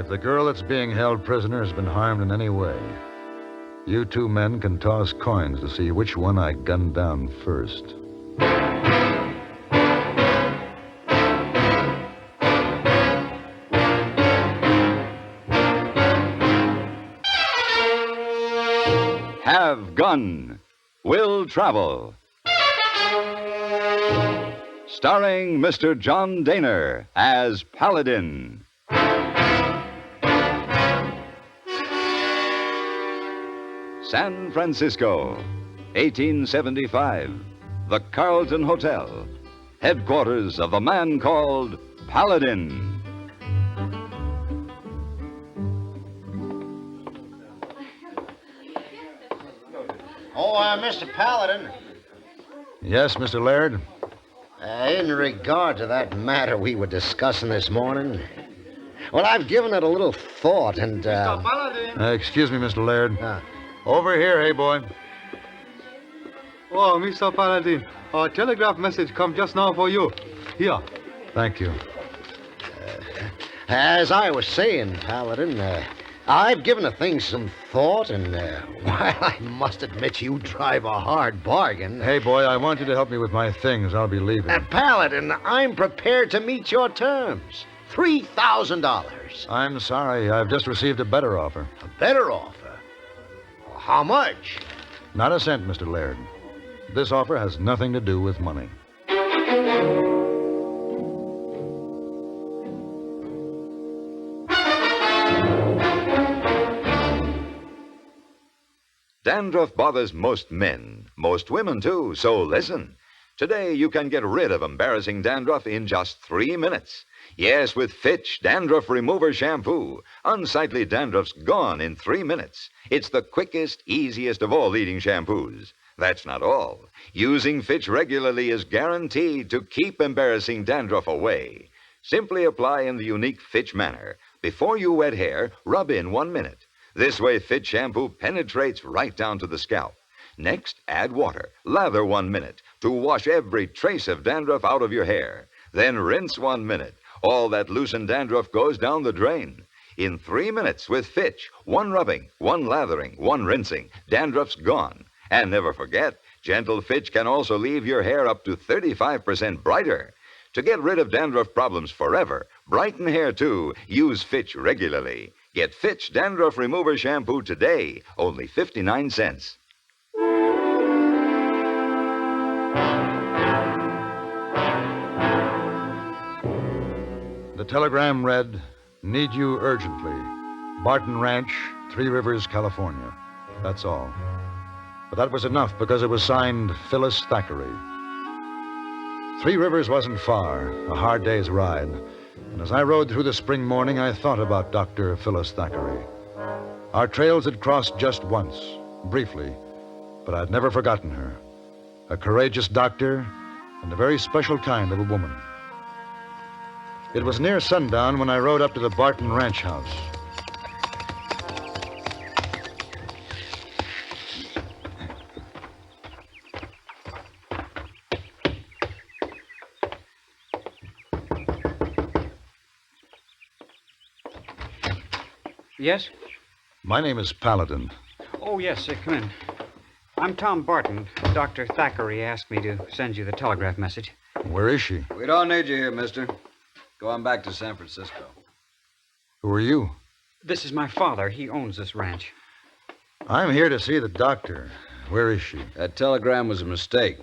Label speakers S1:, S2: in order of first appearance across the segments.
S1: If the girl that's being held prisoner has been harmed in any way, you two men can toss coins to see which one I gunned down first.
S2: Have Gun, Will Travel. Starring Mr. John Dehner as Paladin. San Francisco, 1875. The Carlton Hotel, headquarters of the man called Paladin.
S3: Oh, Mr. Paladin.
S1: Yes, Mr. Laird?
S3: In regard to that matter we were discussing this morning, well, I've given it a little thought and,
S4: Mr. Paladin.
S1: Excuse me, Mr. Laird. Over here, hey, boy.
S4: Oh, Mr. Paladin, a telegraph message come just now for you. Here.
S1: Thank you.
S3: As I was saying, Paladin, I've given the thing some thought, and, while I must admit you drive a hard bargain...
S1: Hey, boy, I want you to help me with my things. I'll be leaving.
S3: Paladin, I'm prepared to meet your terms. $3,000.
S1: I'm sorry. I've just received a better offer.
S3: A better offer? How much?
S1: Not a cent, Mr. Laird. This offer has nothing to do with money.
S2: Dandruff bothers most men, most women too, so listen. Today you can get rid of embarrassing dandruff in just 3 minutes. Yes, with Fitch Dandruff Remover Shampoo. Unsightly dandruff's gone in 3 minutes. It's the quickest, easiest of all leading shampoos. That's not all. Using Fitch regularly is guaranteed to keep embarrassing dandruff away. Simply apply in the unique Fitch manner. Before you wet hair, rub in 1 minute. This way, Fitch shampoo penetrates right down to the scalp. Next, add water. Lather 1 minute to wash every trace of dandruff out of your hair. Then rinse 1 minute. All that loosened dandruff goes down the drain. In 3 minutes with Fitch, 1 rubbing, 1 lathering, 1 rinsing, dandruff's gone. And never forget, gentle Fitch can also leave your hair up to 35% brighter. To get rid of dandruff problems forever, brighten hair too, use Fitch regularly. Get Fitch Dandruff Remover Shampoo today, only 59 cents.
S1: The telegram read, "Need you urgently. Barton Ranch, 3 Rivers, California." That's all. But that was enough because it was signed Phyllis Thackery. 3 Rivers wasn't far, a hard day's ride. And as I rode through the spring morning, I thought about Dr. Phyllis Thackery. Our trails had crossed just once, briefly, but I'd never forgotten her. A courageous doctor and a very special kind of a woman. It was near sundown when I rode up to the Barton Ranch house.
S5: Yes?
S1: My name is Paladin.
S5: Oh, yes, come in. I'm Tom Barton. Dr. Thackery asked me to send you the telegraph message.
S1: Where is she?
S6: We don't need you here, mister. Go on back to San Francisco.
S1: Who are you?
S5: This is my father. He owns this ranch.
S1: I'm here to see the doctor. Where is she?
S6: That telegram was a mistake.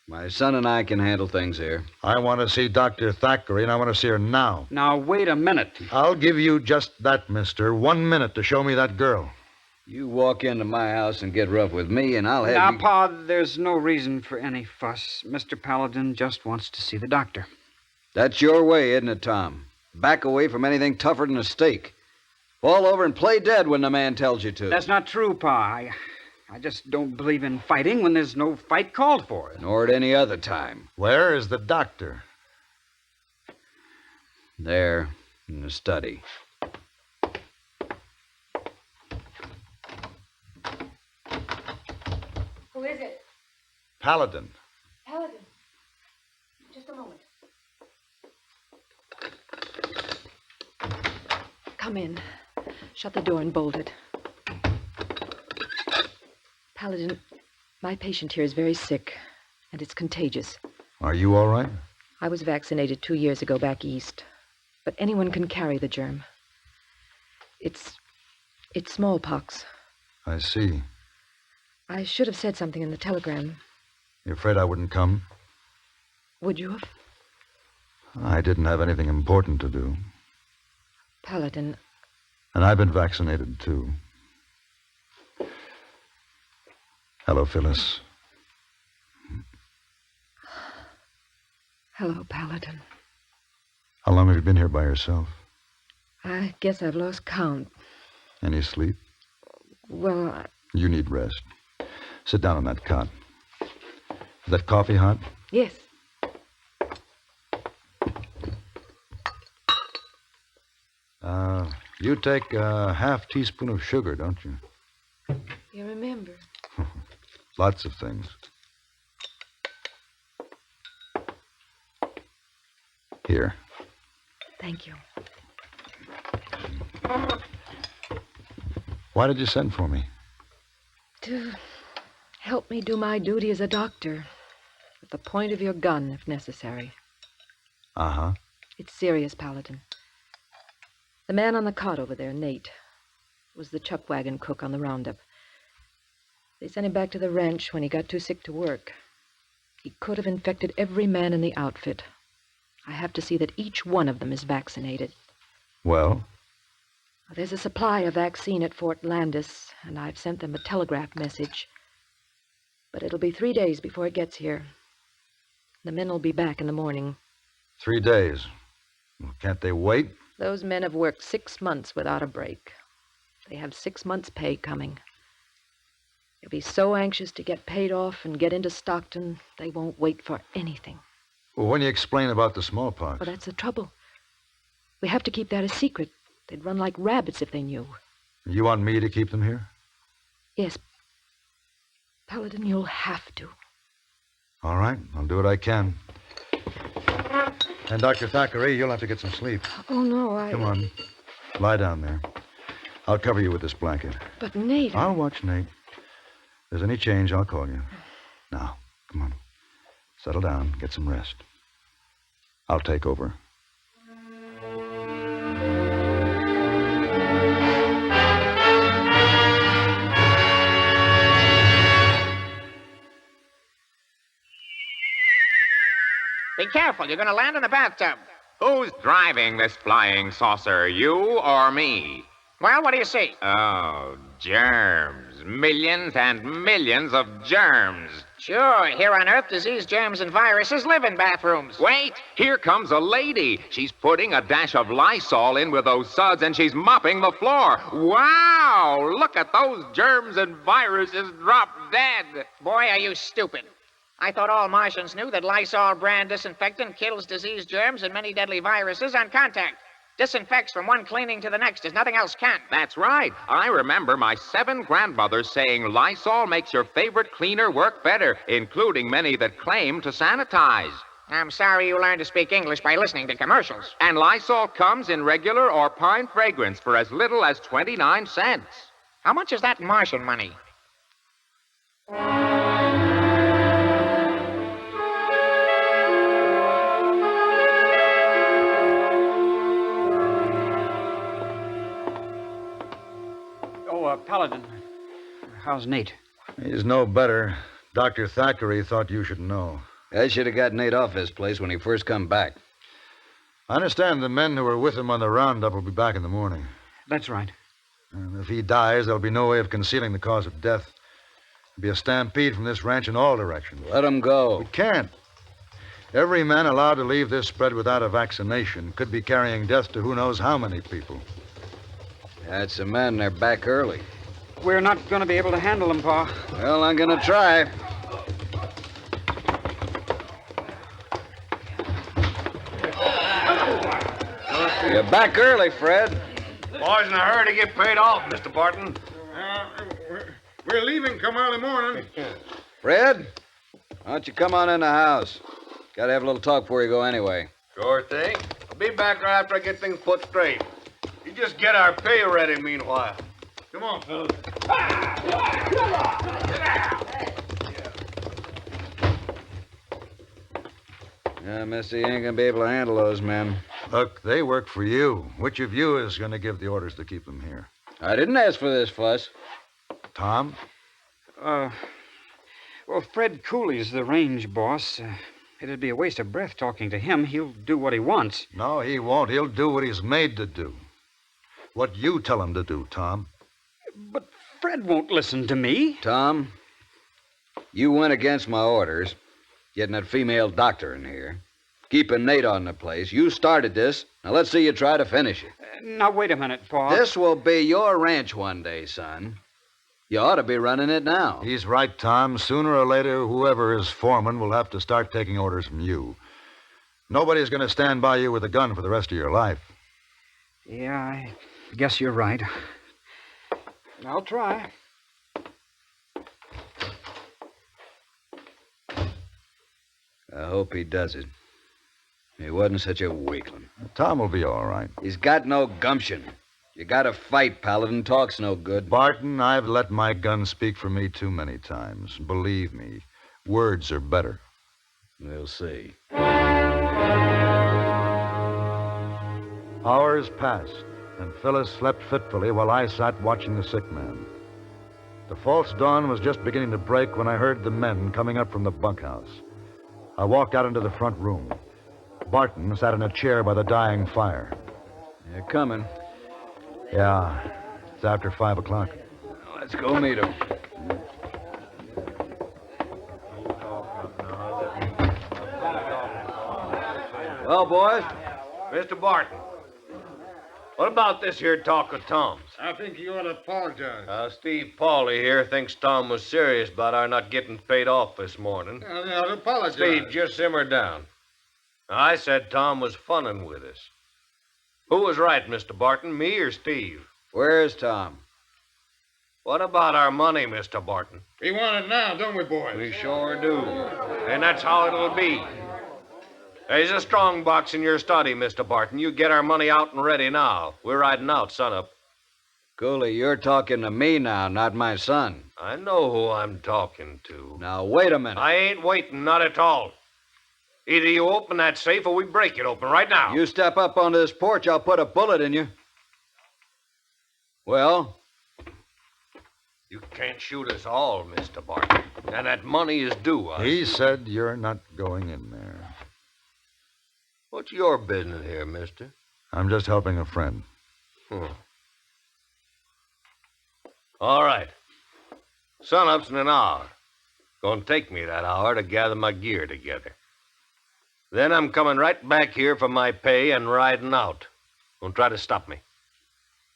S6: My son and I can handle things here.
S1: I want to see Dr. Thackery, and I want to see her now.
S5: Now, wait a minute.
S1: I'll give you just that, mister. 1 minute to show me that girl.
S6: You walk into my house and get rough with me, and I'll have
S5: Now,
S6: you...
S5: Pa, there's no reason for any fuss. Mr. Paladin just wants to see the doctor.
S6: That's your way, isn't it, Tom? Back away from anything tougher than a stake. Fall over and play dead when the man tells you to.
S5: That's not true, Pa. I just don't believe in fighting when there's no fight called for.
S6: Nor at any other time.
S1: Where is the doctor?
S6: There, in the study.
S7: Who is it?
S1: Paladin.
S7: Paladin. Just a moment. Come Come in. Shut the door and bolt it. Paladin, my patient here is very sick, and it's contagious.
S1: Are you all right?
S7: I was vaccinated 2 years ago back east, but anyone can carry the germ. It's smallpox.
S1: I see.
S7: I should have said something in the telegram.
S1: You afraid I wouldn't come?
S7: Would you have?
S1: I didn't have anything important to do.
S7: Paladin,
S1: And I've been vaccinated, too. Hello, Phyllis.
S7: hello, Paladin.
S1: How long have you been here by yourself?
S7: I guess I've lost count.
S1: Any sleep?
S7: Well,
S1: You need rest. Sit down on that cot. Is that coffee hot?
S7: yes.
S1: You take a half teaspoon of sugar, don't you?
S7: You remember.
S1: Lots of things. Here.
S7: Thank you.
S1: Why did you send for me?
S7: To help me do my duty as a doctor. At the point of your gun, if necessary.
S1: Uh-huh.
S7: It's serious, Paladin. The man on the cot over there, Nate, was the chuck wagon cook on the roundup. They sent him back to the ranch when he got too sick to work. He could have infected every man in the outfit. I have to see that each one of them is vaccinated.
S1: Well?
S7: There's a supply of vaccine at Fort Landis, and I've sent them a telegraph message. But it'll be 3 days before it gets here. The men will be back in the morning.
S1: 3 days. Well, can't they wait?
S7: Those men have worked 6 months without a break. They have 6 months' pay coming. They'll be so anxious to get paid off and get into Stockton, they won't wait for anything.
S1: Well, when you explain about the smallpox...
S7: Well, that's the trouble. We have to keep that a secret. They'd run like rabbits if they knew.
S1: You want me to keep them here?
S7: Yes. Paladin, you'll have to.
S1: All right, I'll do what I can. And Dr. Thackeray, you'll have to get some sleep.
S7: Oh, no, I...
S1: Come on. Lie down there. I'll cover you with this blanket.
S7: But, Nate...
S1: I'll watch Nate. If there's any change, I'll call you. Now, come on. Settle down. Get some rest. I'll take over.
S8: Be careful, you're going to land in a bathtub.
S9: Who's driving this flying saucer, you or me?
S8: Well, what do you see?
S9: Oh, germs. Millions and millions of germs.
S8: Sure, here on Earth, disease, germs, and viruses live in bathrooms.
S9: Wait, here comes a lady. She's putting a dash of Lysol in with those suds, and she's mopping the floor. Wow! Look at those germs and viruses drop dead.
S8: Boy, are you stupid. I thought all Martians knew that Lysol brand disinfectant kills disease, germs, and many deadly viruses on contact. Disinfects from one cleaning to the next as nothing else can.
S9: That's right. I remember my 7 grandmothers saying Lysol makes your favorite cleaner work better, including many that claim to sanitize.
S8: I'm sorry you learned to speak English by listening to commercials.
S9: And Lysol comes in regular or pine fragrance for as little as 29 cents.
S8: How much is that Martian money?
S5: Paladin, how's Nate?
S1: He's no better. Dr. Thackeray thought you should know.
S6: I should have got Nate off this place when he first come back.
S1: I understand the men who were with him on the roundup will be back in the morning.
S5: That's right.
S1: And if he dies, there'll be no way of concealing the cause of death. There'll be a stampede from this ranch in all directions.
S6: Let him go.
S1: We can't. Every man allowed to leave this spread without a vaccination could be carrying death to who knows how many people.
S6: That's the men. They're back early.
S5: We're not going to be able to handle them, Pa.
S6: Well, I'm going to try. You're back early, Fred.
S10: Boys in a hurry to get paid off, Mr. Barton. We're leaving come early morning.
S6: Fred, why don't you come on in the house? Got to have a little talk before you go anyway.
S10: Sure thing. I'll be back right after I get things put straight. You just get our pay ready meanwhile. Come on, fellas.
S6: Yeah, Missy ain't gonna be able to handle those men.
S1: Look, they work for you. Which of you is going to give the orders to keep them here?
S6: I didn't ask for this fuss.
S1: Tom?
S5: Well, Fred Cooley's the range boss. It'd be a waste of breath talking to him. He'll do what he wants.
S1: No, he won't. He'll do what he's made to do. What you tell him to do, Tom.
S5: But Fred won't listen to me.
S6: Tom, you went against my orders, getting that female doctor in here, keeping Nate on the place. You started this. Now let's see you try to finish it.
S5: Now, wait a minute, Pa.
S6: This will be your ranch one day, son. You ought to be running it now.
S1: He's right, Tom. Sooner or later, whoever is foreman will have to start taking orders from you. Nobody's going to stand by you with a gun for the rest of your life.
S5: Yeah, I guess you're right. I'll try.
S6: I hope he does it. He wasn't such a weakling.
S1: Tom will be all right.
S6: He's got no gumption. You gotta fight, Paladin. Talk's no good.
S1: Barton, I've let my gun speak for me too many times. Believe me, words are better.
S6: We'll see.
S1: Hours passed, and Phyllis slept fitfully while I sat watching the sick man. The false dawn was just beginning to break when I heard the men coming up from the bunkhouse. I walked out into the front room. Barton sat in a chair by the dying fire.
S6: They're coming.
S1: Yeah, it's after 5 o'clock.
S6: Let's go meet him. Well, boys?
S10: Mr. Barton, what about this here talk of Tom's?
S4: I think you ought to apologize.
S10: Steve Pauly here thinks Tom was serious about our not getting paid off this morning.
S4: I'll apologize.
S10: Steve, just simmer down. I said Tom was funning with us. Who was right, Mr. Barton, me or Steve?
S6: Where's Tom?
S10: What about our money, Mr. Barton?
S4: We want it now, don't we, boys?
S10: We sure do. And that's how it'll be. There's a strong box in your study, Mr. Barton. You get our money out and ready now. We're riding out sunup.
S6: Cooley, you're talking to me now, not my son.
S10: I know who I'm talking to.
S6: Now, wait a minute.
S10: I ain't waiting, not at all. Either you open that safe or we break it open right now.
S6: You step up onto this porch, I'll put a bullet in you. Well?
S10: You can't shoot us all, Mr. Barton. And that money is due us.
S1: He said you're not going in there.
S10: What's your business here, mister?
S1: I'm just helping a friend.
S10: All right. Sunup's in an hour. Gonna take me that hour to gather my gear together. Then I'm coming right back here for my pay and riding out. Don't try to stop me.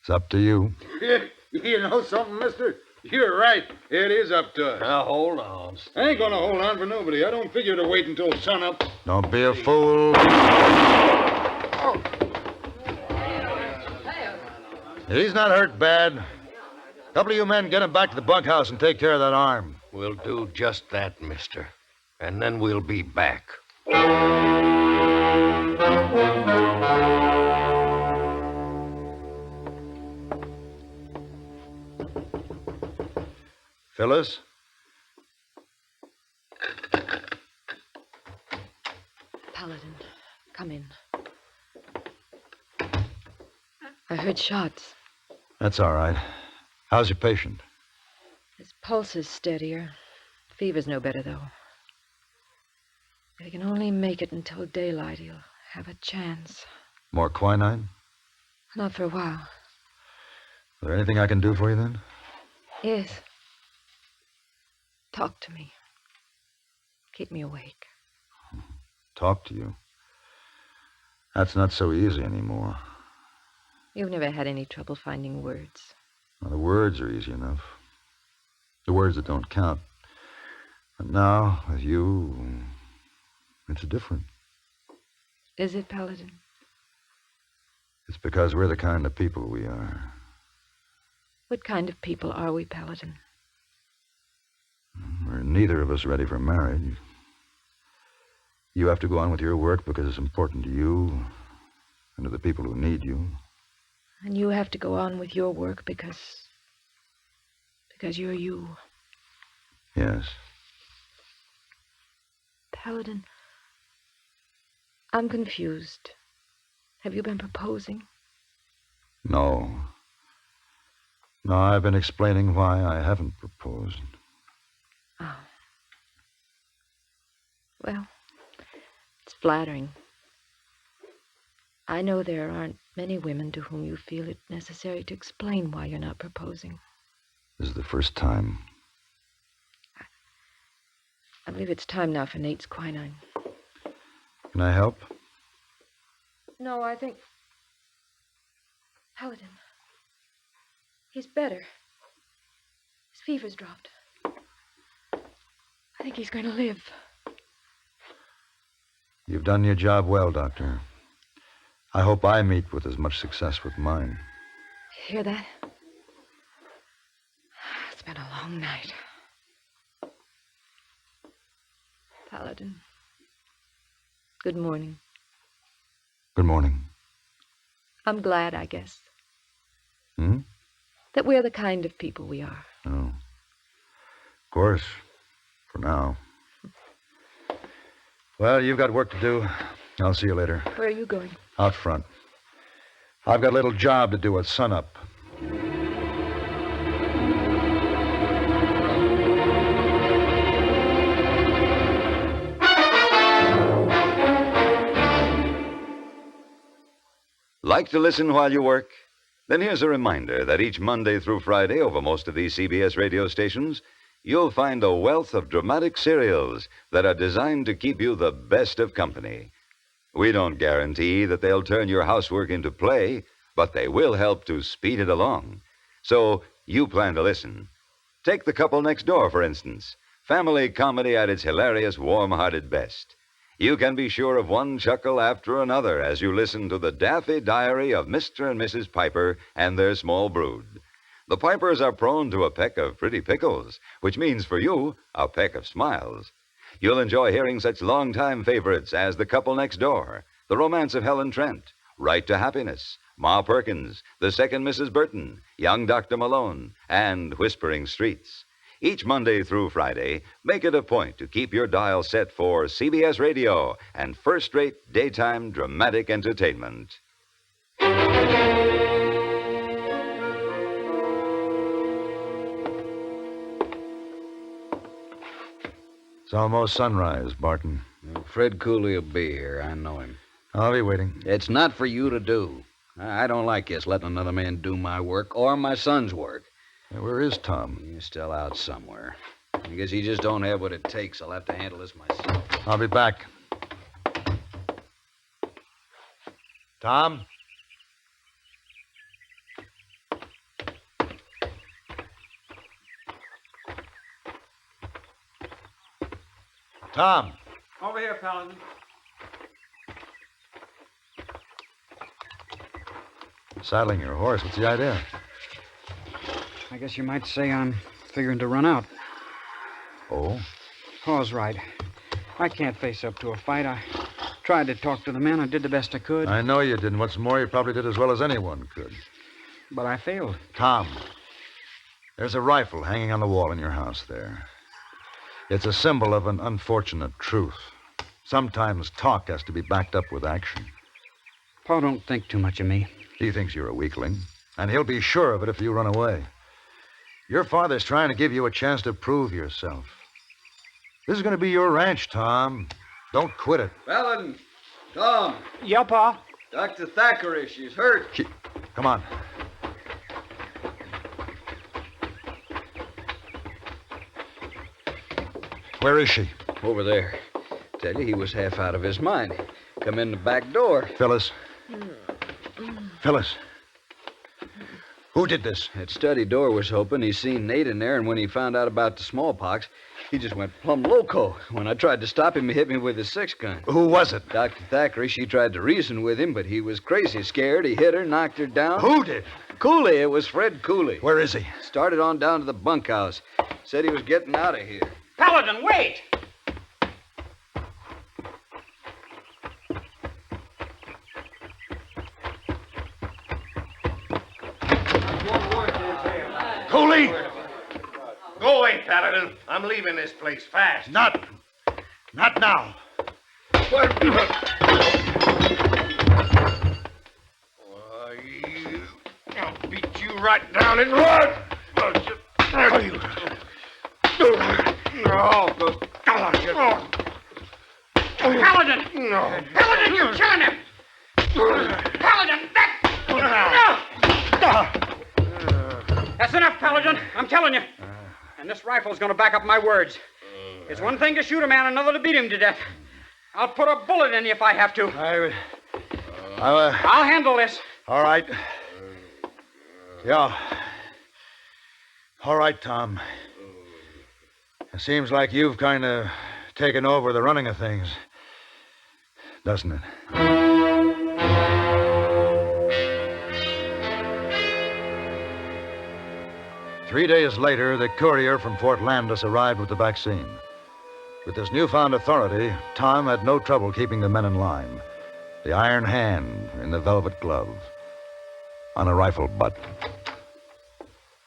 S1: It's up to you.
S4: You know something, mister? You're right. It is up to us.
S10: Now, hold on.
S4: I ain't gonna hold on for nobody. I don't figure to wait until sunup.
S1: Don't be a fool. He's not hurt bad. A couple of you men get him back to the bunkhouse and take care of that arm.
S10: We'll do just that, mister. And then we'll be back.
S1: Phyllis?
S7: Paladin, come in. I heard shots.
S1: That's all right. How's your patient?
S7: His pulse is steadier. Fever's no better, though. If he can only make it until daylight, he'll have a chance.
S1: More quinine?
S7: Not for a while.
S1: Is there anything I can do for you then?
S7: Yes. Talk to me. Keep me awake.
S1: Talk to you? That's not so easy anymore.
S7: You've never had any trouble finding words.
S1: Well, the words are easy enough. The words that don't count. But now, with you, it's different.
S7: Is it, Paladin?
S1: It's because we're the kind of people we are.
S7: What kind of people are we, Paladin?
S1: We're neither of us ready for marriage. You have to go on with your work because it's important to you and to the people who need you.
S7: And you have to go on with your work because you're you.
S1: Yes.
S7: Paladin, I'm confused. Have you been proposing?
S1: No. No, I've been explaining why I haven't proposed.
S7: Oh. Well, it's flattering. I know there aren't many women to whom you feel it necessary to explain why you're not proposing.
S1: This is the first time.
S7: I believe it's time now for Nate's quinine.
S1: Can I help?
S7: No, I think... Paladin. He's better. His fever's dropped. I think he's going to live.
S1: You've done your job well, Doctor. I hope I meet with as much success with mine.
S7: Hear that? It's been a long night. Paladin. Good morning.
S1: Good morning.
S7: I'm glad, I guess,
S1: Hmm?
S7: that we're the kind of people we are.
S1: Oh. Of course. For now. Well, you've got work to do. I'll see you later.
S7: Where are you going?
S1: Out front. I've got a little job to do at sunup.
S2: Like to listen while you work? Then here's a reminder that each Monday through Friday over most of these CBS radio stations, you'll find a wealth of dramatic serials that are designed to keep you the best of company. We don't guarantee that they'll turn your housework into play, but they will help to speed it along. So you plan to listen. Take The Couple Next Door, for instance. Family comedy at its hilarious, warm-hearted best. You can be sure of one chuckle after another as you listen to the Daffy Diary of Mr. and Mrs. Piper and their small brood. The Pipers are prone to a peck of pretty pickles, which means for you a peck of smiles. You'll enjoy hearing such longtime favorites as The Couple Next Door, The Romance of Helen Trent, Right to Happiness, Ma Perkins, The Second Mrs. Burton, Young Dr. Malone, and Whispering Streets. Each Monday through Friday, make it a point to keep your dial set for CBS Radio and first-rate daytime dramatic entertainment.
S1: It's almost sunrise, Barton.
S6: Fred Cooley will be here. I know him.
S1: I'll be waiting.
S6: It's not for you to do. I don't like this letting another man do my work or my son's work.
S1: Where is Tom?
S6: He's still out somewhere. I guess he just don't have what it takes. I'll have to handle this myself.
S1: I'll be back. Tom? Tom!
S5: Over here, Paladin.
S1: Saddling your horse. What's the idea?
S5: I guess you might say I'm figuring to run out.
S1: Oh?
S5: Paul's right. I can't face up to a fight. I tried to talk to the men. I did the best I could.
S1: I know you didn't. What's more, you probably did as well as anyone could.
S5: But I failed.
S1: Tom, there's a rifle hanging on the wall in your house there. It's a symbol of an unfortunate truth. Sometimes talk has to be backed up with action.
S5: Paul don't think too much of me.
S1: He thinks you're a weakling, and he'll be sure of it if you run away. Your father's trying to give you a chance to prove yourself. This is going to be your ranch, Tom. Don't quit it.
S6: Paladin! Tom!
S5: Yeah, Pa?
S6: Dr. Thackery, she's hurt.
S1: Come on. Where is she?
S6: Over there. Tell you, he was half out of his mind. Come in the back door.
S1: Phyllis. Phyllis. Who did this?
S6: That study door was open. He seen Nate in there, and when he found out about the smallpox, he just went plumb loco. When I tried to stop him, he hit me with his 6-gun.
S1: Who was it?
S6: Dr. Thackery, she tried to reason with him, but he was crazy scared. He hit her, knocked her down.
S1: Who did?
S6: Cooley. It was Fred Cooley.
S1: Where is he?
S6: Started on down to the bunkhouse. Said he was getting out of here.
S5: Paladin, wait!
S10: away, Paladin. I'm leaving this place fast.
S1: Not now.
S10: I'll beat you right down in blood.
S8: Paladin!
S10: No.
S8: Paladin, you turn him! Paladin,
S5: That's enough, Paladin. I'm telling you. And this rifle's going to back up my words. It's one thing to shoot a man, another to beat him to death. I'll put a bullet in you if I have to. I'll handle this.
S1: All right. Yeah. All right, Tom. It seems like you've kind of taken over the running of things, doesn't it? 3 days later, the courier from Fort Landis arrived with the vaccine. With his newfound authority, Tom had no trouble keeping the men in line. The iron hand in the velvet glove on a rifle butt.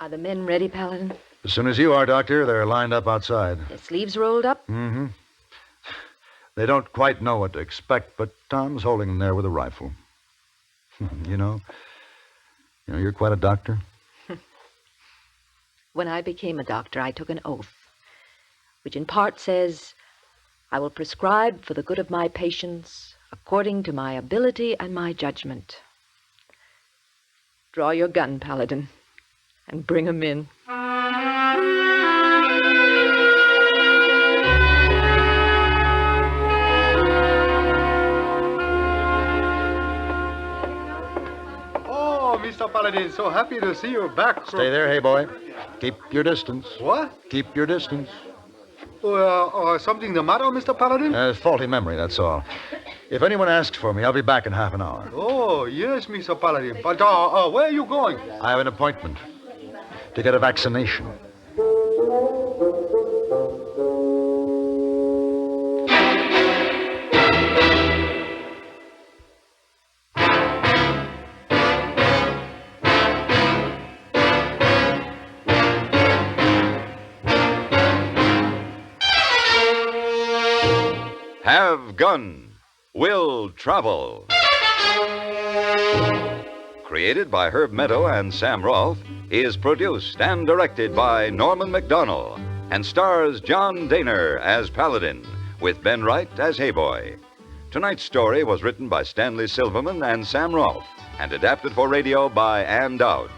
S7: Are the men ready, Paladin?
S1: As soon as you are, Doctor, they're lined up outside.
S7: Their sleeves rolled up?
S1: Mm-hmm. They don't quite know what to expect, but Tom's holding them there with a rifle. You know, you're quite a doctor.
S7: When I became a doctor, I took an oath, which in part says, I will prescribe for the good of my patients according to my ability and my judgment. Draw your gun, Paladin, and bring 'em in.
S4: Oh, Mr. Paladin, so happy to see you back.
S1: Stay there, hey boy. Keep your distance.
S4: What?
S1: Keep your distance.
S4: Something the matter, Mr. Paladin?
S1: Faulty memory, that's all. If anyone asks for me, I'll be back in half an hour.
S4: Oh, yes, Mr. Paladin. But where are you going?
S1: I have an appointment to get a vaccination.
S2: Have Gun, Will Travel. Created by Herb Meadow and Sam Rolfe, is produced and directed by Norman MacDonald and stars John Dehner as Paladin, with Ben Wright as Hayboy. Tonight's story was written by Stanley Silverman and Sam Rolfe and adapted for radio by Ann Dowd.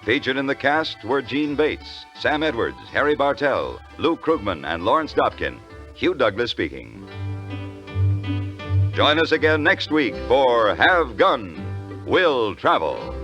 S2: Featured in the cast were Jeanne Bates, Sam Edwards, Harry Bartell, Lou Krugman, and Lawrence Dobkin. Hugh Douglas speaking. Join us again next week for Have Gun, Will Travel.